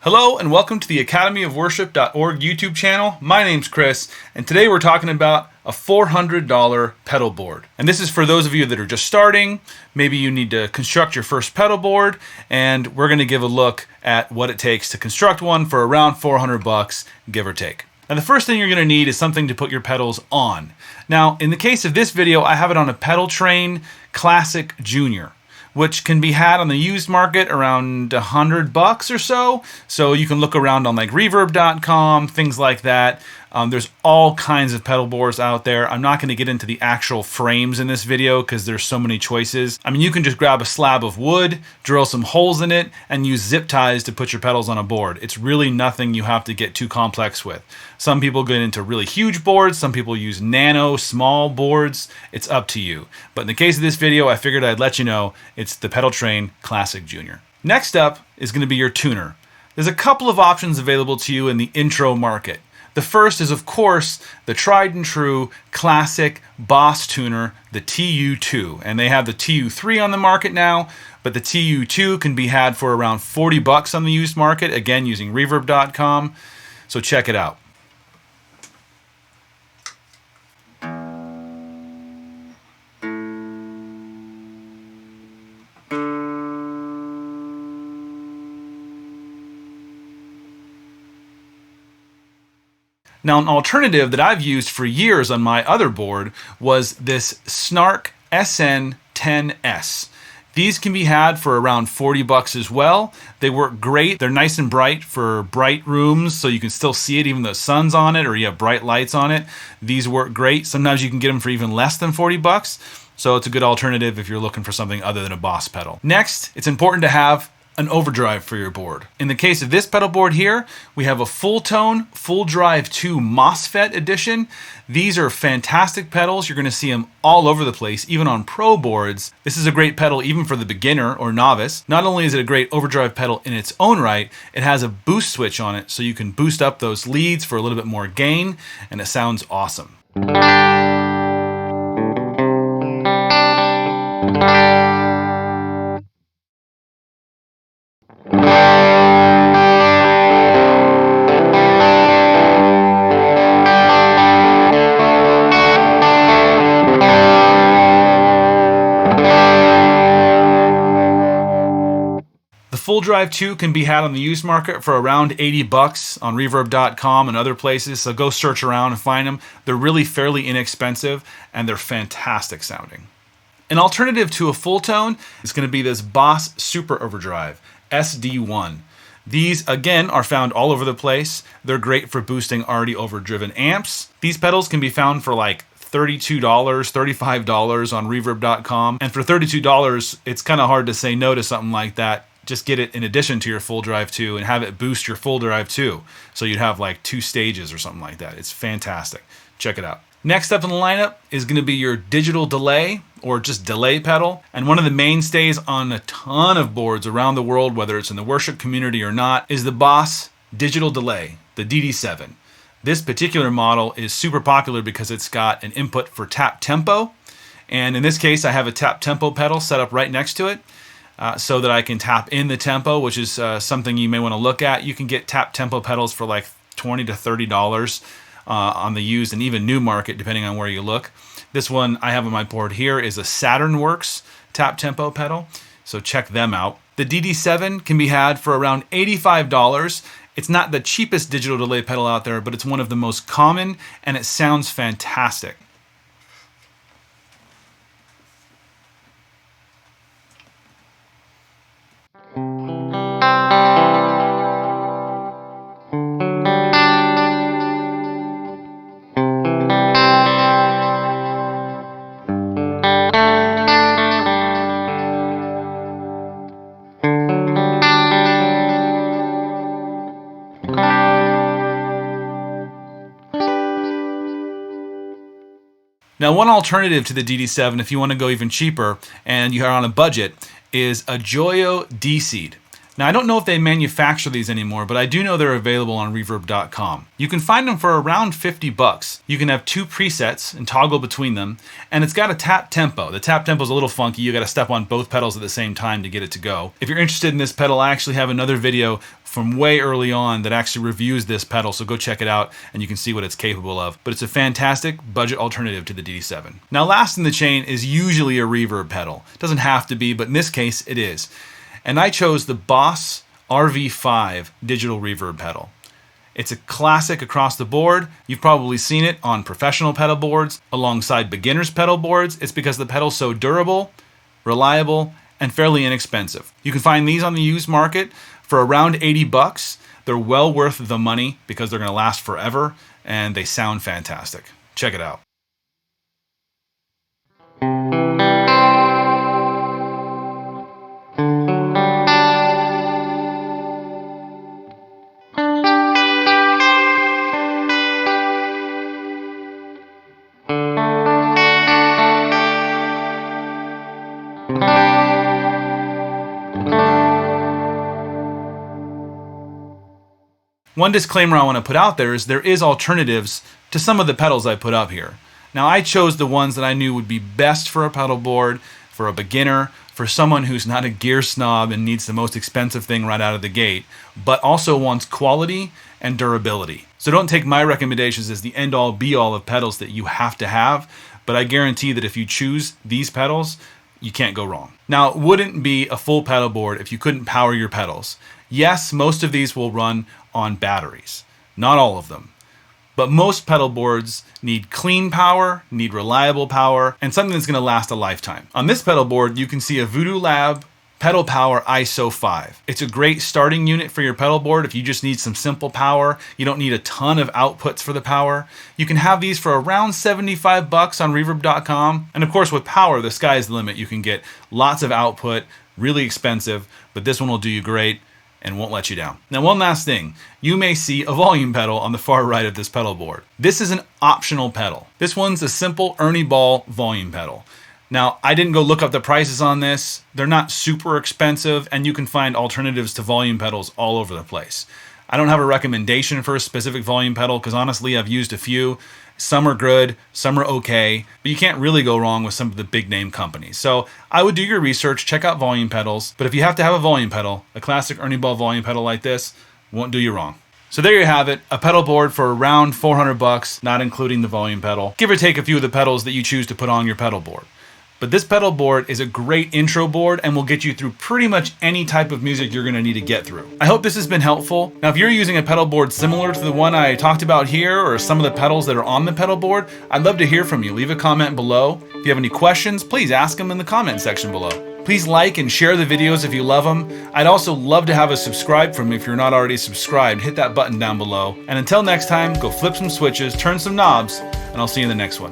Hello and welcome to the academyofworship.org YouTube channel. My name's Chris, and today we're talking about a $400 pedal board. And this is for those of you that are just starting. Maybe you need to construct your first pedal board, and we're going to give a look at what it takes to construct one for around 400 bucks, give or take. And the first thing you're going to need is something to put your pedals on. Now, in the case of this video, I have it on a Pedal Train Classic Junior, which can be had on the used market around $100 or so. So you can look around on like reverb.com, things like that. There's all kinds of pedal boards out there. I'm not going to get into the actual frames in this video because there's so many choices. I mean, you can just grab a slab of wood, drill some holes in it, and use zip ties to put your pedals on a board. It's really nothing you have to get too complex with. Some people get into really huge boards. Some people use nano, small boards. It's up to you. But in the case of this video, I figured I'd let you know it's the Pedal Train Classic Junior. Next up is going to be your tuner. There's a couple of options available to you in the intro market. The first is, of course, the tried and true classic Boss tuner, the TU2. And they have the TU3 on the market now, but the TU2 can be had for around 40 bucks on the used market, again using reverb.com. So check it out. Now, an alternative that I've used for years on my other board was this Snark SN10S. These can be had for around 40 bucks as well. They work great. They're nice and bright for bright rooms, so you can still see it even though the sun's on it or you have bright lights on it. These work great. Sometimes you can get them for even less than 40 bucks. So it's a good alternative if you're looking for something other than a Boss pedal. Next, it's important to have an overdrive for your board. In the case of this pedal board here, we have a full tone, full drive 2 MOSFET edition. These are fantastic pedals. You're going to see them all over the place, even on pro boards. This is a great pedal even for the beginner or novice. Not only is it a great overdrive pedal in its own right, it has a boost switch on it, so you can boost up those leads for a little bit more gain, and it sounds awesome. The full drive 2 can be had on the used market for around 80 bucks on reverb.com and other places, so go search around and find them. They're really fairly inexpensive and they're fantastic sounding. An alternative to a full tone is going to be this Boss Super Overdrive SD1. These, again, are found all over the place. They're great for boosting already overdriven amps. These pedals can be found for like $32, $35 on reverb.com. And for $32, it's kind of hard to say no to something like that. Just get it in addition to your full drive 2 and have it boost your full drive 2. So you'd have like 2 stages or something like that. It's fantastic. Check it out. Next up in the lineup is going to be your digital delay or just delay pedal. And one of the mainstays on a ton of boards around the world, whether it's in the worship community or not, is the Boss Digital Delay, the DD7. This particular model is super popular because it's got an input for tap tempo. And in this case, I have a tap tempo pedal set up right next to it. So that I can tap in the tempo, which is something you may want to look at. You can get tap tempo pedals for like $20 to $30 on the used and even new market, depending on where you look. This one I have on my board here is a SaturnWorks tap tempo pedal, so check them out. The DD7 can be had for around $85. It's not the cheapest digital delay pedal out there, but it's one of the most common, and it sounds fantastic. Now, one alternative to the DD7, if you want to go even cheaper and you are on a budget, is a Joyo D-Seed. Now, I don't know if they manufacture these anymore, but I do know they're available on reverb.com. You can find them for around 50 bucks. You can have 2 presets and toggle between them, and it's got a tap tempo. The tap tempo is a little funky. You got to step on both pedals at the same time to get it to go. If you're interested in this pedal, I actually have another video from way early on that actually reviews this pedal, so go check it out and you can see what it's capable of. But it's a fantastic budget alternative to the DD7. Now, last in the chain is usually a reverb pedal. It doesn't have to be, but in this case it is. And I chose the Boss RV5 digital reverb pedal. It's a classic across the board. You've probably seen it on professional pedal boards alongside beginners pedal boards. It's because the pedal's so durable, reliable, and fairly inexpensive. You can find these on the used market for around 80 bucks. They're well worth the money because they're going to last forever and they sound fantastic. Check it out. One disclaimer I want to put out there is there is alternatives to some of the pedals I put up here. Now, I chose the ones that I knew would be best for a pedal board, for a beginner, for someone who's not a gear snob and needs the most expensive thing right out of the gate, but also wants quality and durability. So don't take my recommendations as the end-all be-all of pedals that you have to have, but I guarantee that if you choose these pedals, you can't go wrong. Now, it wouldn't be a full pedal board if you couldn't power your pedals. Yes, most of these will run on batteries. Not all of them. But most pedal boards need clean power, need reliable power, and something that's going to last a lifetime. On this pedal board, you can see a Voodoo Lab Pedal Power ISO 5. It's a great starting unit for your pedal board if you just need some simple power. You don't need a ton of outputs for the power. You can have these for around 75 bucks on reverb.com. And of course, with power, the sky's the limit. You can get lots of output, really expensive, but this one will do you great and won't let you down. Now, one last thing. You may see a volume pedal on the far right of this pedal board. This is an optional pedal. This one's a simple Ernie Ball volume pedal. Now, I didn't go look up the prices on this. They're not super expensive, and you can find alternatives to volume pedals all over the place. I don't have a recommendation for a specific volume pedal because honestly, I've used a few. Some are good, some are okay, but you can't really go wrong with some of the big name companies. So I would do your research, check out volume pedals, but if you have to have a volume pedal, a classic Ernie Ball volume pedal like this won't do you wrong. So there you have it, a pedal board for around 400 bucks, not including the volume pedal. Give or take a few of the pedals that you choose to put on your pedal board. But this pedal board is a great intro board and will get you through pretty much any type of music you're going to need to get through. I hope this has been helpful. Now, if you're using a pedal board similar to the one I talked about here or some of the pedals that are on the pedal board, I'd love to hear from you. Leave a comment below. If you have any questions, please ask them in the comment section below. Please like and share the videos if you love them. I'd also love to have a subscribe from you if you're not already subscribed. Hit that button down below. And until next time, go flip some switches, turn some knobs, and I'll see you in the next one.